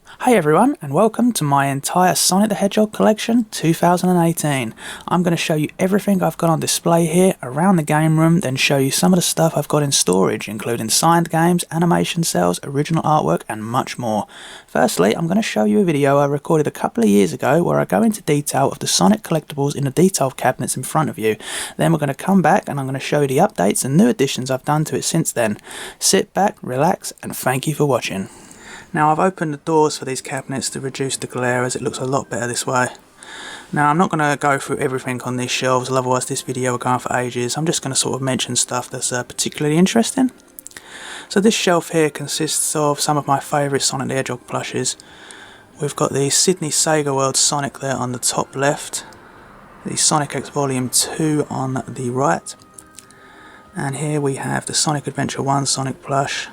Hey everyone, and welcome to my entire Sonic the Hedgehog collection 2018. I'm going to show you everything I've got on display here around the game room, then show you some of the stuff I've got in storage, including signed games, animation cells, original artwork, and much more. Firstly, I'm going to show you a video I recorded a couple of years ago where I go into detail of the Sonic collectibles in the detailed cabinets in front of you. Then we're going to come back and I'm going to show you the updates and new additions I've done to it since then. Sit back, relax, and thank you for watching. Now I've opened the doors for these cabinets to reduce the glare, as it looks a lot better this way. Now I'm not going to go through everything on these shelves, otherwise this video will go on for ages. I'm just going to sort of mention stuff that's particularly interesting. So this shelf here consists of some of my favourite Sonic the Hedgehog plushes. We've got the Sydney Sega World Sonic there on the top left, the Sonic X Volume 2 on the right, and here we have the Sonic Adventure 1 Sonic plush,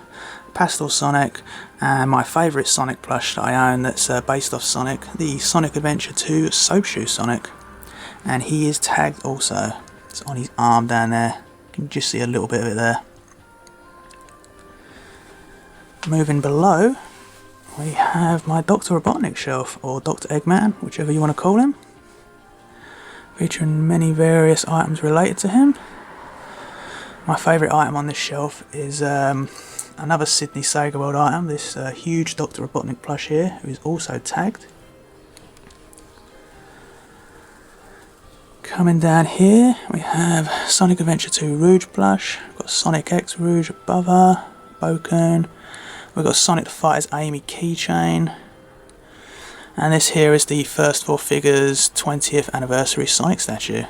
Pastel Sonic, and my favourite Sonic plush that I own that's based off Sonic, the Sonic Adventure 2 Soap Shoe Sonic. And he is tagged also. It's on his arm down there. You can just see a little bit of it there. Moving below, we have my Dr. Robotnik shelf, or Dr. Eggman, whichever you want to call him. Featuring many various items related to him. My favourite item on this shelf is another Sydney Sega World item, this huge Dr. Robotnik plush here, who is also tagged. Coming down here, we have Sonic Adventure 2 Rouge plush. We've got Sonic X Rouge above her, Volcano. We've got Sonic the Fighter's Amy keychain. And this here is the First Four Figures 20th anniversary Sonic statue.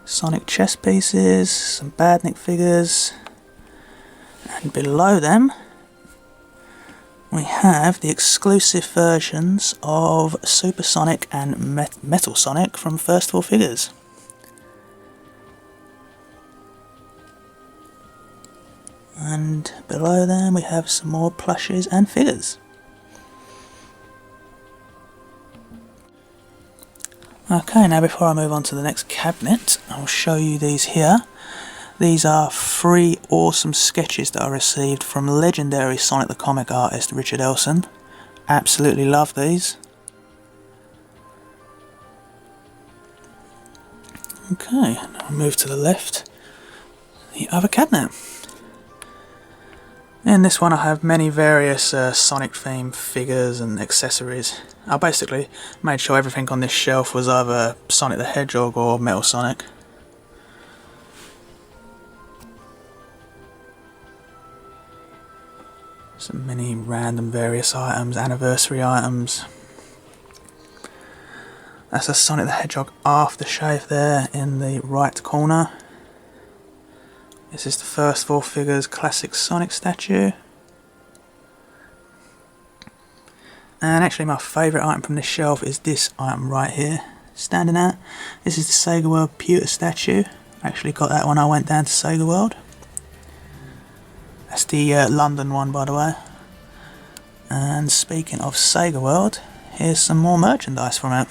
Sonic chess pieces, some Badnik figures, and below them we have the exclusive versions of Super Sonic and Metal Sonic from First Four Figures. And below them we have some more plushes and figures. Okay, now before I move on to the next cabinet, I'll show you these here. These are 3 awesome sketches that I received from legendary Sonic the Comic artist Richard Elson. Absolutely love these. Okay, now I'll move to the left, the other cabinet. In this one I have many various Sonic themed figures and accessories. I basically made sure everything on this shelf was either Sonic the Hedgehog or Metal Sonic. So many random various items, anniversary items. That's a Sonic the Hedgehog aftershave there in the right corner. This is the First Four Figures classic Sonic statue. And actually my favourite item from this shelf is this item right here, standing out. This is the Sega World pewter statue. I actually got that when I went down to Sega World. That's the London one, by the way. And speaking of Sega World, here's some more merchandise from it.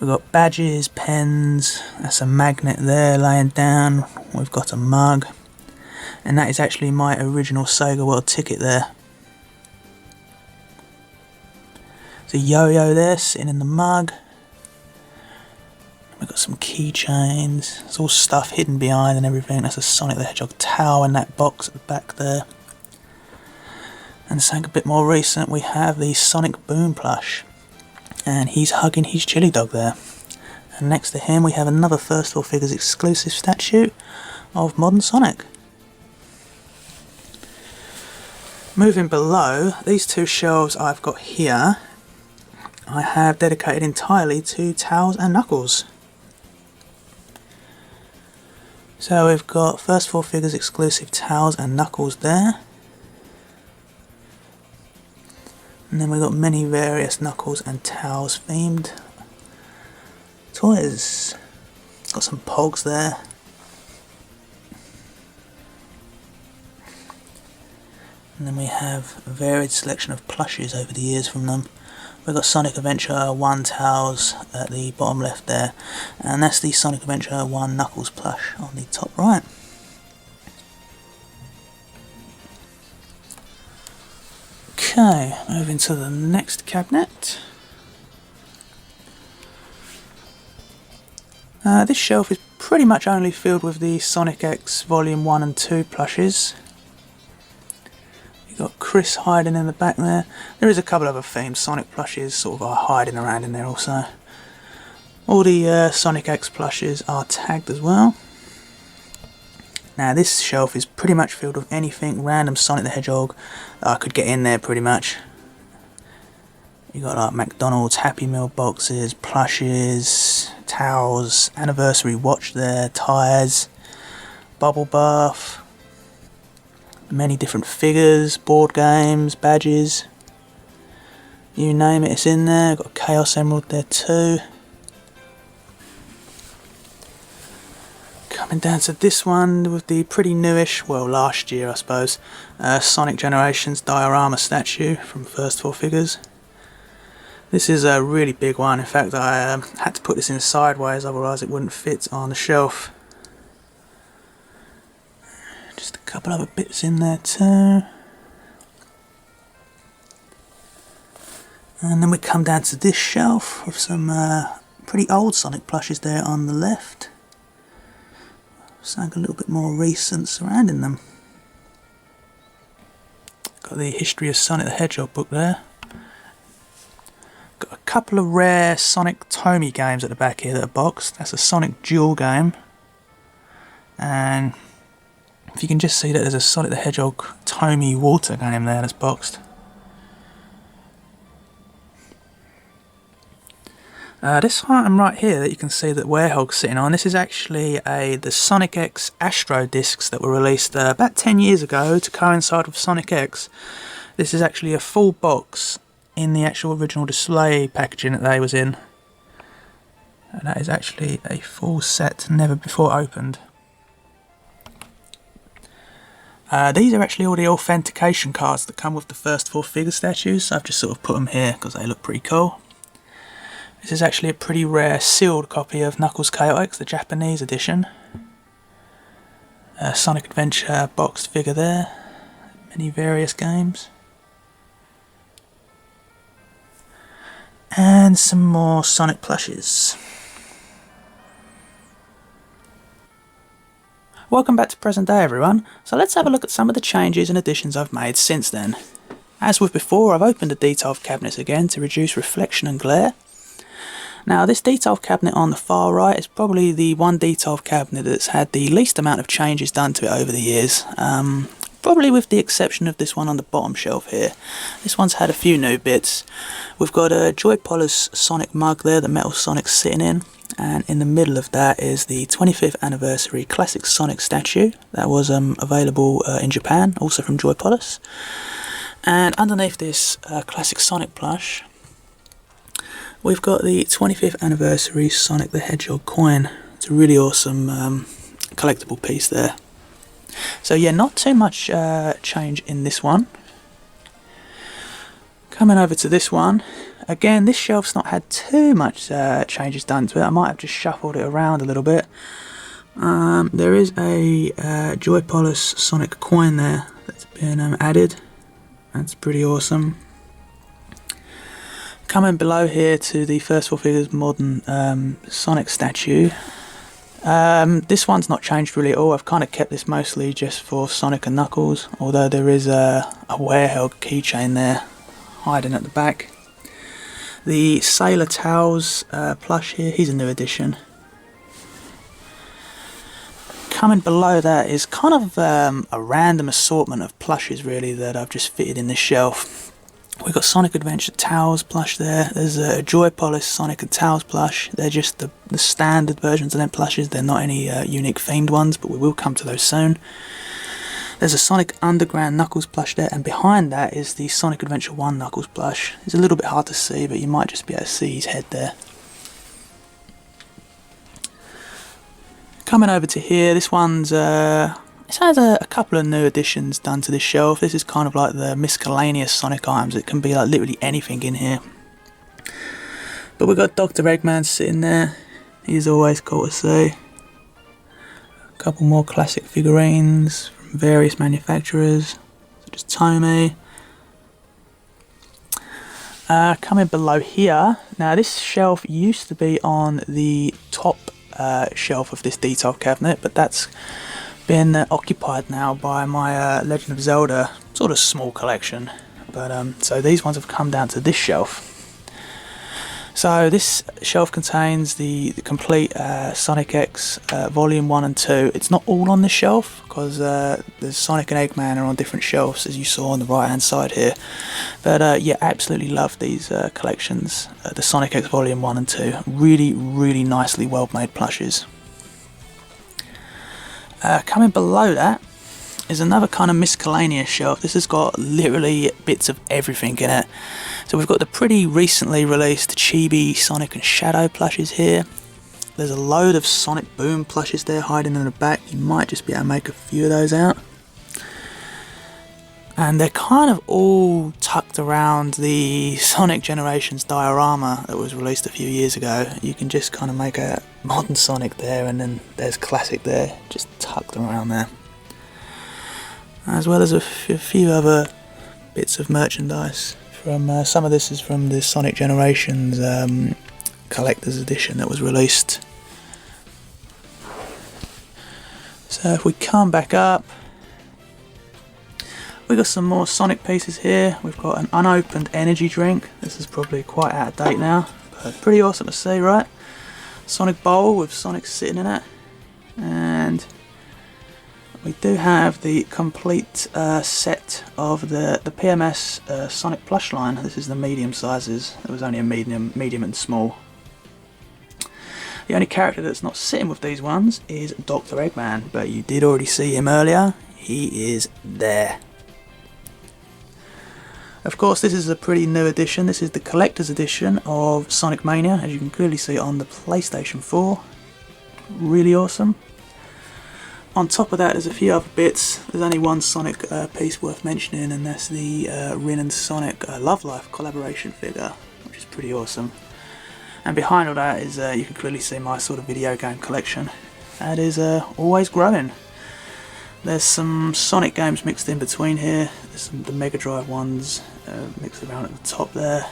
We've got badges, pens, that's a magnet there laying down, we've got a mug, and that is actually my original Sega World ticket there. There's a yo-yo there sitting in the mug. We've got some keychains, there's all stuff hidden behind and everything. That's a Sonic the Hedgehog towel in that box at the back there. And something a bit more recent, we have the Sonic Boom plush. And he's hugging his chili dog there. And next to him we have another First Four Figures exclusive statue of Modern Sonic. Moving below, these 2 shelves I've got here, I have dedicated entirely to Tails and Knuckles. So we've got First Four Figures exclusive Tails and Knuckles there. And then we've got many various Knuckles and Tails themed toys. Got some Pogs there. And then we have a varied selection of plushes over the years from them. We've got Sonic Adventure 1 Towels at the bottom left there, and that's the Sonic Adventure 1 Knuckles plush on the top right. Okay, moving to the next cabinet. This shelf is pretty much only filled with the Sonic X Volume 1 and 2 plushes. You've got Chris hiding in the back there. There is a couple of other themed Sonic plushes sort of hiding around in there also. All the Sonic X plushes are tagged as well. Now this shelf is pretty much filled with anything random Sonic the Hedgehog that I could get in there pretty much. You got like McDonald's Happy Meal boxes, plushes, towels, anniversary watch there, tyres, bubble bath, many different figures, board games, badges, you name it, it's in there. Got a Chaos Emerald there too. Coming down to this one with the pretty newish, well last year I suppose, Sonic Generations diorama statue from First 4 Figures. This is a really big one. In fact, I had to put this in sideways, otherwise it wouldn't fit on the shelf. Just a couple other bits in there too. And then we come down to this shelf with some pretty old Sonic plushes there on the left. Something a little bit more recent surrounding them. Got the History of Sonic the Hedgehog book there. Got a couple of rare Sonic Tomy games at the back here that are boxed. That's a Sonic Duel game. And if you can just see that there's a Sonic the Hedgehog Tomy water game there that's boxed. This item right here that you can see that Werehog's sitting on, this is actually the Sonic X Astro discs that were released about 10 years ago to coincide with Sonic X. This is actually a full box in the actual original display packaging that they was in. And that is actually a full set, never before opened. These are actually all the authentication cards that come with the First 4 Figure statues, so I've just sort of put them here because they look pretty cool. This is actually a pretty rare sealed copy of Knuckles Chaotix, the Japanese edition. Sonic Adventure boxed figure there. Many various games. And some more Sonic plushes. Welcome back to present day everyone. So let's have a look at some of the changes and additions I've made since then. As with before, I've opened the detailed cabinets again to reduce reflection and glare. Now this detailed cabinet on the far right is probably the one detailed cabinet that's had the least amount of changes done to it over the years. Probably with the exception of this one on the bottom shelf here. This one's had a few new bits. We've got a Joypolis Sonic mug there that Metal Sonic's sitting in. And in the middle of that is the 25th anniversary classic Sonic statue that was available in Japan, also from Joypolis. And underneath this classic Sonic plush, we've got the 25th anniversary Sonic the Hedgehog coin. It's a really awesome collectible piece there. So yeah, not too much change in this one. Coming over to this one, again this shelf's not had too much changes done to it. I might have just shuffled it around a little bit. There is a Joypolis Sonic coin there that's been added. That's pretty awesome. Coming below here to the First 4 Figures modern Sonic statue. This one's not changed really at all. I've kind of kept this mostly just for Sonic and Knuckles, although there is a Werehog keychain there hiding at the back. The Sailor Towels plush here, he's a new addition. Coming below that is kind of a random assortment of plushes really that I've just fitted in this shelf. We've got Sonic Adventure Towels plush there. There's a Joypolis Sonic and Towels plush. They're just the standard versions of them plushes. They're not any unique themed ones, but we will come to those soon. There's a Sonic Underground Knuckles plush there, and behind that is the Sonic Adventure 1 Knuckles plush. It's a little bit hard to see, but you might just be able to see his head there. Coming over to here, this one's this has a couple of new additions done to this shelf. This is kind of like the miscellaneous Sonic items. It can be like literally anything in here. But we've got Dr. Eggman sitting there. He's always cool to see. A couple more classic figurines from various manufacturers, such as Tomy. Coming below here, now this shelf used to be on the top shelf of this detail cabinet, but that's been occupied now by my Legend of Zelda sort of small collection. But so these ones have come down to this shelf. So this shelf contains the complete Sonic X Volume 1 and 2. It's not all on this shelf because the Sonic and Eggman are on different shelves, as you saw on the right hand side here. But yeah, absolutely love these collections, the Sonic X Volume 1 and 2. Really, really nicely well made plushes. Coming below that is another kind of miscellaneous shelf. This has got literally bits of everything in it. So we've got the pretty recently released Chibi Sonic and Shadow plushes here. There's a load of Sonic Boom plushes there hiding in the back. You might just be able to make a few of those out. And they're kind of all tucked around the Sonic Generations diorama that was released a few years ago. You can just kind of make a modern Sonic there, and then there's classic there, just tucked around there. As well as a few other bits of merchandise. From some of this is from the Sonic Generations collector's edition that was released. So if we come back up, we've got some more Sonic pieces here. We've got an unopened energy drink. This is probably quite out of date now, but pretty awesome to see, right? Sonic bowl with Sonic sitting in it. And we do have the complete set of the PMS Sonic plush line. This is the medium sizes. There was only a medium and small. The only character that's not sitting with these ones is Dr. Eggman, but you did already see him earlier. He is there. Of course, this is a pretty new edition. This is the collector's edition of Sonic Mania, as you can clearly see on the PlayStation 4. Really awesome. On top of that, there's a few other bits. There's only one Sonic piece worth mentioning, and that's the Rin and Sonic Love Life collaboration figure, which is pretty awesome. And behind all that is, you can clearly see my sort of video game collection. That is always growing. There's some Sonic games mixed in between here. There's some the Mega Drive ones mixed around at the top there.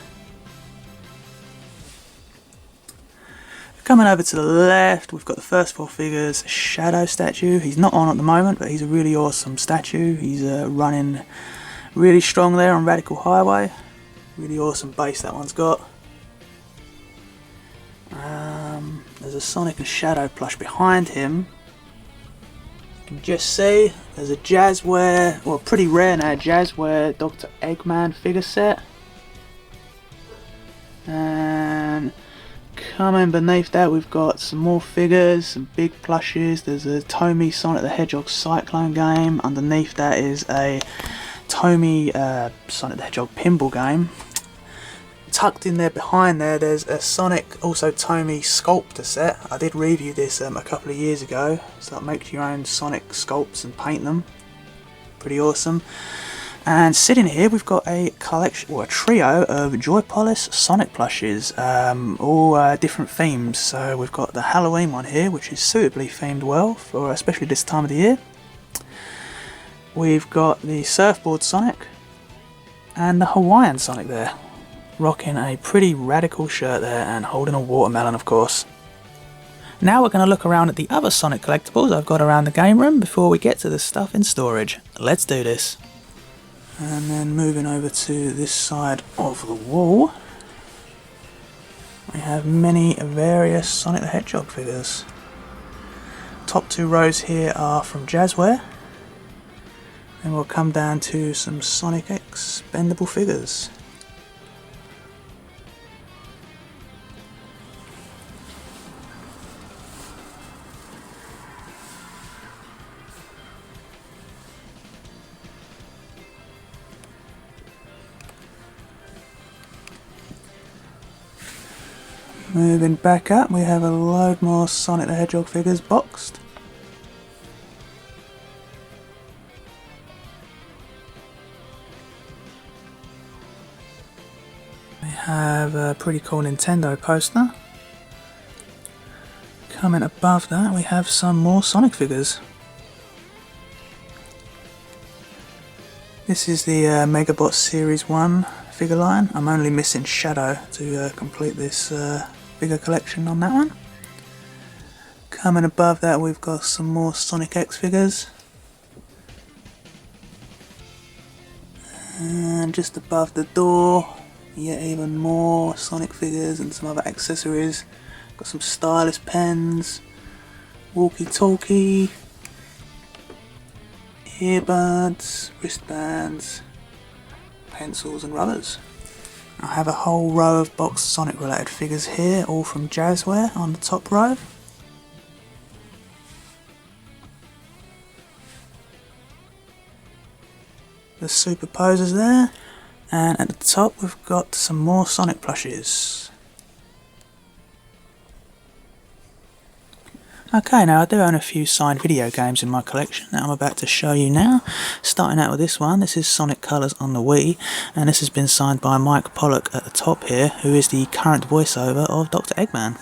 Coming over to the left, we've got the first four figures. Shadow statue. He's not on at the moment, but he's a really awesome statue. He's running really strong there on Radical Highway. Really awesome base that one's got. There's a Sonic and Shadow plush behind him. You can just see there's a Jazzware, well, pretty rare now, Jazzware Dr. Eggman figure set. And coming beneath that, we've got some more figures, some big plushes. There's a Tomy Sonic the Hedgehog Cyclone game. Underneath that is a Tomy Sonic the Hedgehog pinball game. Tucked in there behind there, there's a Sonic, also Tomy sculptor set. I did review this a couple of years ago. So that makes your own Sonic sculpts and paint them. Pretty awesome. And sitting here, we've got a collection, or a trio of Joypolis Sonic plushes, all different themes. So we've got the Halloween one here, which is suitably themed well for especially this time of the year. We've got the Surfboard Sonic and the Hawaiian Sonic there, rocking a pretty radical shirt there and holding a watermelon, of course. Now we're going to look around at the other Sonic collectibles I've got around the game room before we get to the stuff in storage. Let's do this. And then moving over to this side of the wall, we have many various Sonic the Hedgehog figures. Top two rows here are from Jazzware. Then we'll come down to some Sonic X bendable figures. Moving back up, we have a load more Sonic the Hedgehog figures boxed. We have a pretty cool Nintendo poster. Coming above that we have some more Sonic figures. This is the Megabot Series 1 figure line. I'm only missing Shadow to complete this figure collection on that one. Coming above that we've got some more Sonic X figures. And just above the door, yet even more Sonic figures and some other accessories. Got some stylus pens, walkie-talkie, earbuds, wristbands, pencils and rubbers. I have a whole row of boxed Sonic related figures here, all from Jazzware on the top row. The superposers there, and at the top we've got some more Sonic plushes. Okay, now I do own a few signed video games in my collection that I'm about to show you now. Starting out with this one, this is Sonic Colors on the Wii, and this has been signed by Mike Pollock at the top here, who is the current voiceover of Dr. Eggman.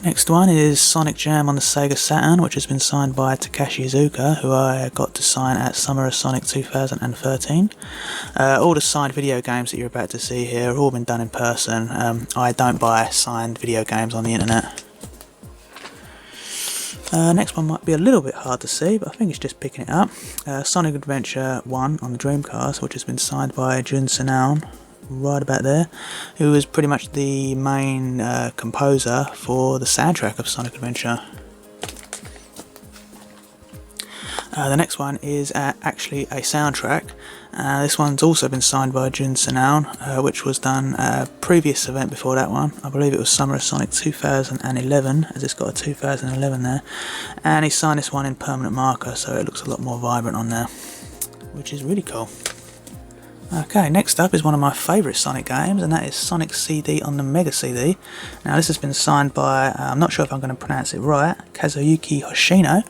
Next one is Sonic Jam on the Sega Saturn, which has been signed by Takashi Iizuka, who I got to sign at Summer of Sonic 2013. All the signed video games that you're about to see here have all been done in person. I don't buy signed video games on the internet. Next one might be a little bit hard to see, but I think it's just picking it up. Sonic Adventure 1 on the Dreamcast, which has been signed by Jun Senaon, right about there, who was pretty much the main composer for the soundtrack of Sonic Adventure. The next one is actually a soundtrack. This one's also been signed by Jun Senaon, which was done a previous event before that one. I believe it was Summer of Sonic 2011, as it's got a 2011 there. And he signed this one in permanent marker, so it looks a lot more vibrant on there, which is really cool. Okay, next up is one of my favourite Sonic games, and that is Sonic CD on the Mega CD. Now this has been signed by, I'm not sure if I'm going to pronounce it right, Kazuyuki Hoshino,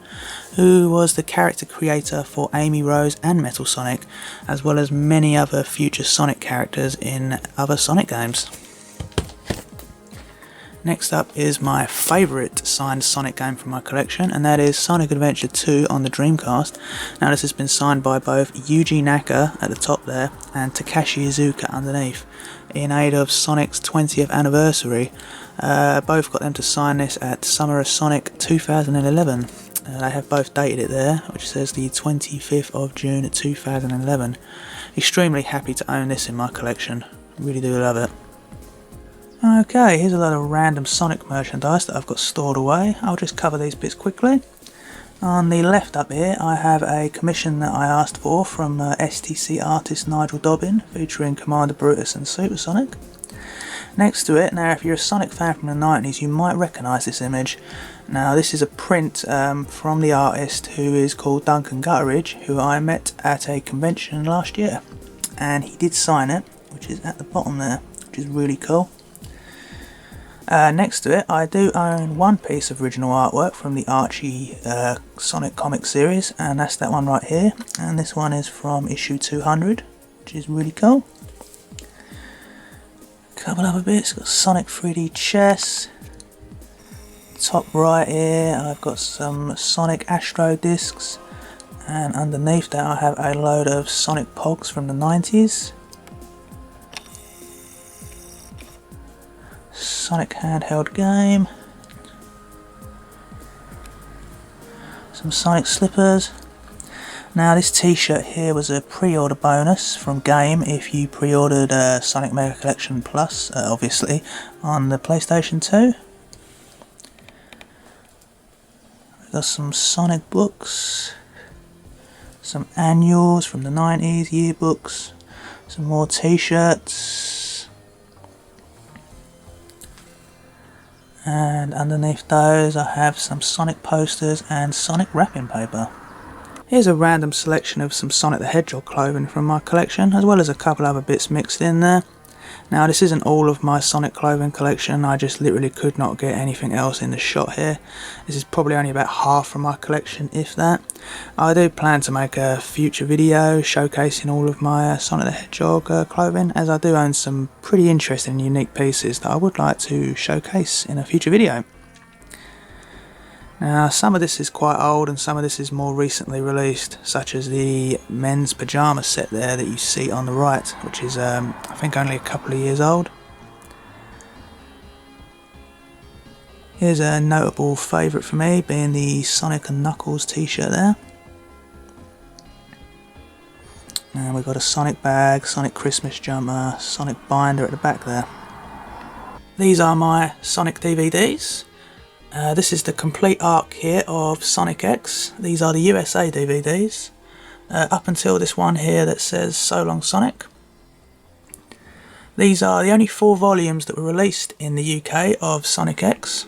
who was the character creator for Amy Rose and Metal Sonic, as well as many other future Sonic characters in other Sonic games. Next up is my favourite signed Sonic game from my collection, and that is Sonic Adventure 2 on the Dreamcast. Now this has been signed by both Yuji Naka at the top there and Takashi Iizuka underneath, in aid of Sonic's 20th anniversary. Both got them to sign this at Summer of Sonic 2011. They have both dated it there, which says the 25th of June 2011. Extremely happy to own this in my collection, really do love it. Okay, here's a lot of random Sonic merchandise that I've got stored away. I'll just cover these bits quickly. On the left up here I have a commission that I asked for from STC artist Nigel Dobbin, featuring Commander Brutus and Super Sonic. Next to it, now if you're a Sonic fan from the 90s you might recognise this image. Now this is a print from the artist, who is called Duncan Gutteridge, who I met at a convention last year. And he did sign it, which is at the bottom there, which is really cool. Next to it, I do own one piece of original artwork from the Archie Sonic comic series, and that's that one right here. And this one is from issue 200, which is really cool. A couple other bits, got Sonic 3D chess. Top right here, I've got some Sonic Astro discs, and underneath that I have a load of Sonic Pogs from the 90s. Sonic handheld game, some Sonic slippers. Now this t-shirt here was a pre-order bonus from Game if you pre-ordered Sonic Mega Collection Plus, obviously, on the PlayStation 2. We've got some Sonic books, some annuals from the 90s, yearbooks, some more t-shirts. And underneath those I have some Sonic posters and Sonic wrapping paper. Here's a random selection of some Sonic the Hedgehog clothing from my collection, as well as a couple other bits mixed in there. Now this isn't all of my Sonic clothing collection, I just literally could not get anything else in the shot here. This is probably only about half from my collection, if that. I do plan to make a future video showcasing all of my Sonic the Hedgehog clothing, as I do own some pretty interesting and unique pieces that I would like to showcase in a future video. Now some of this is quite old and some of this is more recently released, such as the men's pyjama set there that you see on the right, which is I think only a couple of years old. Here's a notable favourite for me, being the Sonic and Knuckles t-shirt there. And we've got a Sonic bag, Sonic Christmas jumper, Sonic binder at the back there. These are my Sonic DVDs. This is the complete arc here of Sonic X. These are the USA DVDs, up until this one here that says So Long Sonic. These are the only 4 volumes that were released in the UK of Sonic X,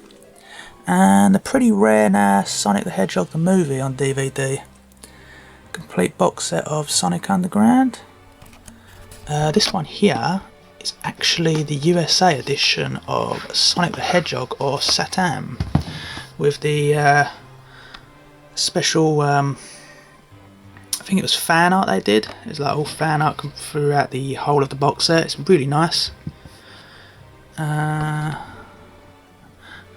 and the pretty rare now Sonic the Hedgehog the movie on DVD. Complete box set of Sonic Underground. This one here is actually the USA edition of Sonic the Hedgehog, or SatAM, with the special, I think it was fan art they did. It's like all fan art throughout the whole of the box set. It's really nice.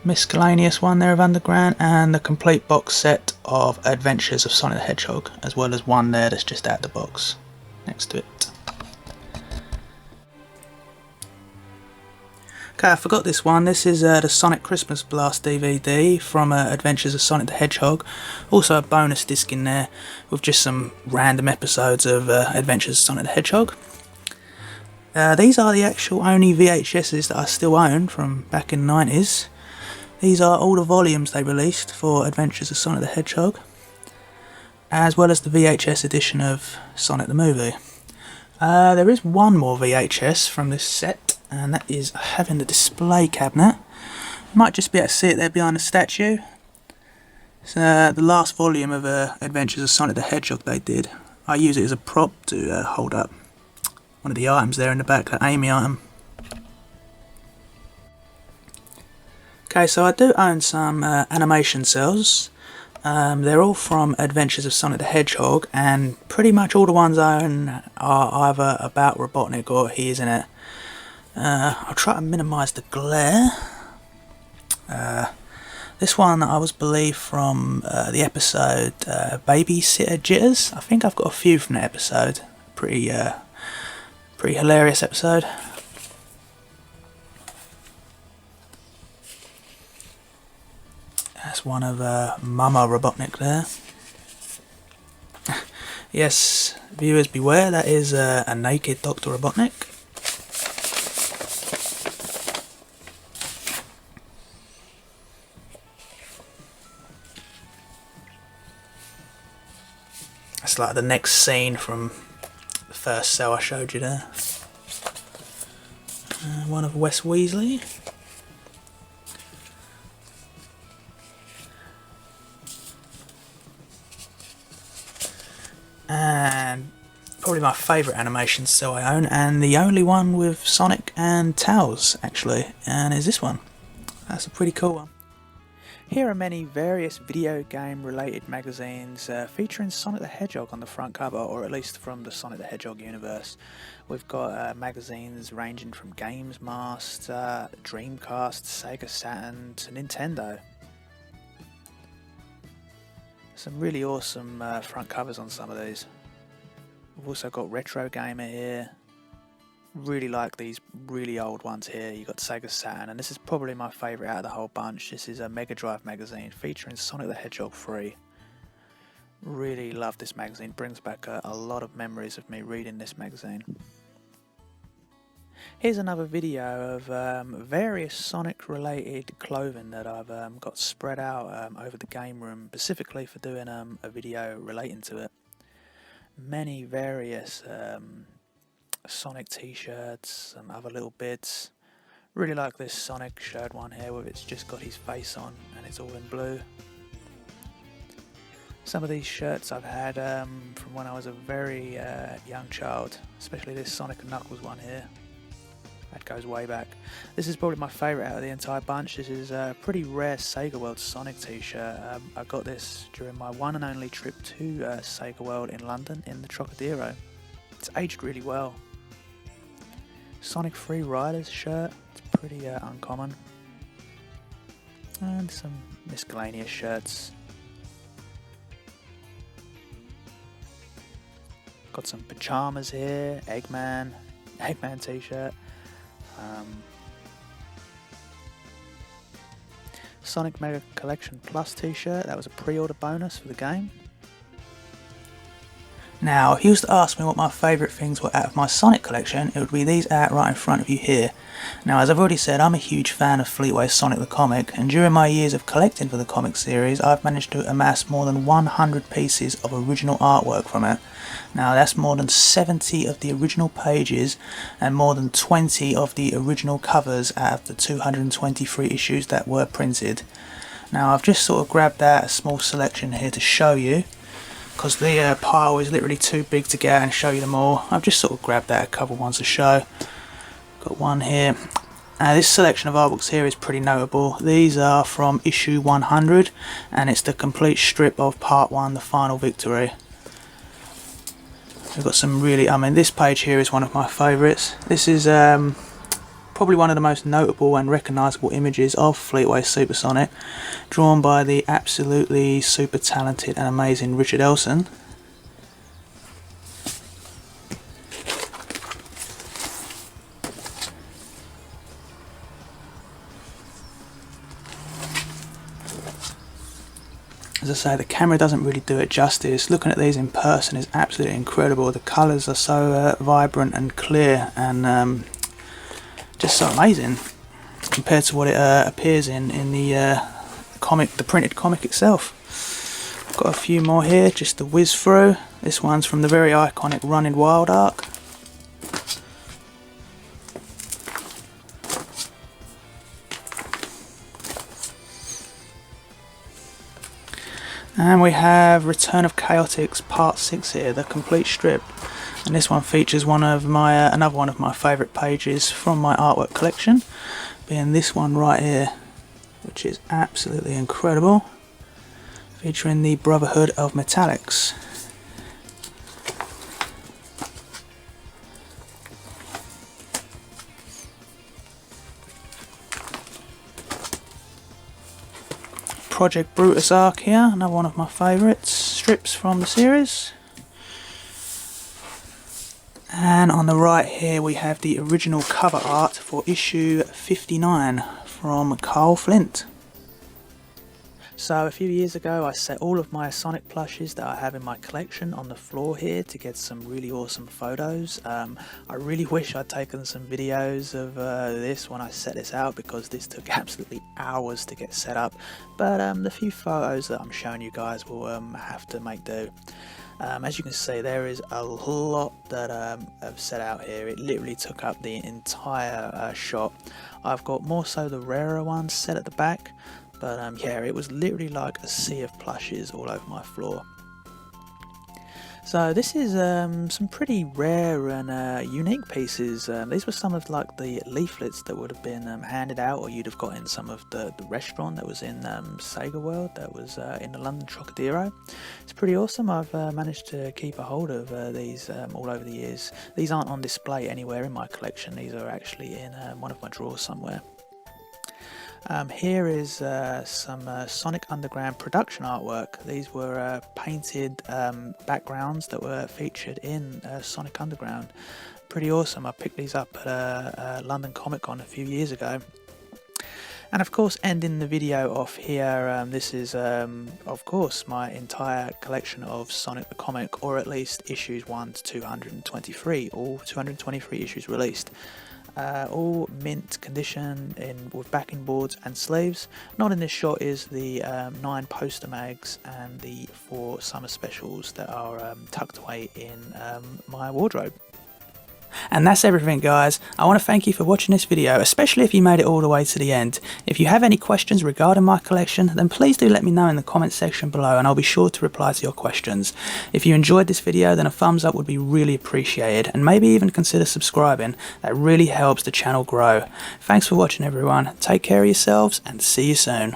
Miscellaneous one there of Underground, and the complete box set of Adventures of Sonic the Hedgehog, as well as one there that's just out the box next to it. Okay, I forgot this one. This is the Sonic Christmas Blast DVD from Adventures of Sonic the Hedgehog. Also a bonus disc in there with just some random episodes of Adventures of Sonic the Hedgehog. These are the actual only VHSs that I still own from back in the 90s. These are all the volumes they released for Adventures of Sonic the Hedgehog, as well as the VHS edition of Sonic the Movie. There is one more VHS from this set, and that is having the display cabinet. You might just be able to see it there behind the statue. It's the last volume of Adventures of Sonic the Hedgehog they did. I use it as a prop to hold up one of the items there in the back, that Amy item. Okay, so I do own some animation Cels. They're all from Adventures of Sonic the Hedgehog, and pretty much all the ones I own are either about Robotnik or he is in it. I'll try to minimise the glare. This one I was believed from the episode Babysitter Jitters. I think I've got a few from that episode. Pretty hilarious episode. That's one of Mama Robotnik there. Yes, viewers beware, that is a naked Dr. Robotnik. That's like the next scene from the first cell I showed you there. One of Wes Weasley. And probably my favourite animation cell I own, and the only one with Sonic and Tails actually, and is this one. That's a pretty cool one. Here are many various video game related magazines featuring Sonic the Hedgehog on the front cover, or at least from the Sonic the Hedgehog universe. We've got magazines ranging from Games Master, Dreamcast, Sega Saturn to Nintendo. Some really awesome front covers on some of these. We've also got Retro Gamer here. Really like these really old ones here. You've got Sega Saturn, and this is probably my favourite out of the whole bunch. This is a Mega Drive magazine featuring Sonic the Hedgehog 3. Really love this magazine. Brings back a lot of memories of me reading this magazine. Here's another video of various Sonic related clothing that I've got spread out over the game room, specifically for doing a video relating to it. Many various Sonic t-shirts and other little bits. Really like this Sonic shirt one here, where it's just got his face on and it's all in blue. Some of these shirts I've had from when I was a very young child, especially this Sonic and Knuckles one here. That goes way back. This is probably my favourite out of the entire bunch. This is a pretty rare Sega World Sonic t-shirt. I got this during my one and only trip to Sega World in London in the Trocadero. It's aged really well. Sonic Free Riders shirt, it's pretty uncommon. And some miscellaneous shirts. Got some pajamas here, Eggman t-shirt. Sonic Mega Collection Plus t-shirt, that was a pre-order bonus for the game. Now, if you was to ask me what my favourite things were out of my Sonic collection, it would be these out right in front of you here. Now, as I've already said, I'm a huge fan of Fleetway Sonic the Comic, and during my years of collecting for the comic series, I've managed to amass more than 100 pieces of original artwork from it. Now, that's more than 70 of the original pages, and more than 20 of the original covers out of the 223 issues that were printed. Now, I've just sort of grabbed out a small selection here to show you, because the pile is literally too big to get out and show you them all. I've just sort of grabbed out a couple ones to show. Got one here. This selection of artworks here is pretty notable. These are from issue 100, and it's the complete strip of part 1, The Final Victory. We've got some really, this page here is one of my favourites. This is probably one of the most notable and recognisable images of Fleetway Supersonic, drawn by the absolutely super talented and amazing Richard Elson. As I say, the camera doesn't really do it justice. Looking at these in person is absolutely incredible. The colours are so vibrant and clear, and just so amazing compared to what it appears in the comic, the printed comic itself. I've got a few more here just to whiz through. This one's from the very iconic Running Wild arc. And we have Return of Chaotix Part 6 here, the complete strip. And this one features one of my another one of my favourite pages from my artwork collection, being this one right here, which is absolutely incredible, featuring the Brotherhood of Metallics. Project Brutus arc here, another one of my favourites, strips from the series. And on the right here we have the original cover art for issue 59 from Carl Flint. So a few years ago I set all of my Sonic plushes that I have in my collection on the floor here to get some really awesome photos. I really wish I'd taken some videos of this when I set this out, because this took absolutely hours to get set up, but the few photos that I'm showing you guys will have to make do. As you can see, there is a lot that I've set out here. It literally took up the entire shot. I've got more so the rarer ones set at the back, but yeah, it was literally like a sea of plushes all over my floor. So this is some pretty rare and unique pieces. These were some of like the leaflets that would have been handed out, or you'd have got in some of the restaurant that was in Sega World, that was in the London Trocadero. It's pretty awesome. I've managed to keep a hold of these all over the years. These aren't on display anywhere in my collection. These are actually in one of my drawers somewhere. Here is some Sonic Underground production artwork. These were painted backgrounds that were featured in Sonic Underground. Pretty awesome. I picked these up at London Comic Con a few years ago. And of course, ending the video off here, this is of course my entire collection of Sonic the Comic, or at least issues 1 to 223, all 223 issues released. All mint condition with backing boards and sleeves. Not in this shot is the 9 poster mags and the 4 summer specials that are tucked away in my wardrobe. And that's everything, guys. I want to thank you for watching this video, especially if you made it all the way to the end. If you have any questions regarding my collection, then please do let me know in the comment section below and I'll be sure to reply to your questions. If you enjoyed this video, then a thumbs up would be really appreciated, and maybe even consider subscribing. That really helps the channel grow. Thanks for watching, everyone. Take care of yourselves and see you soon.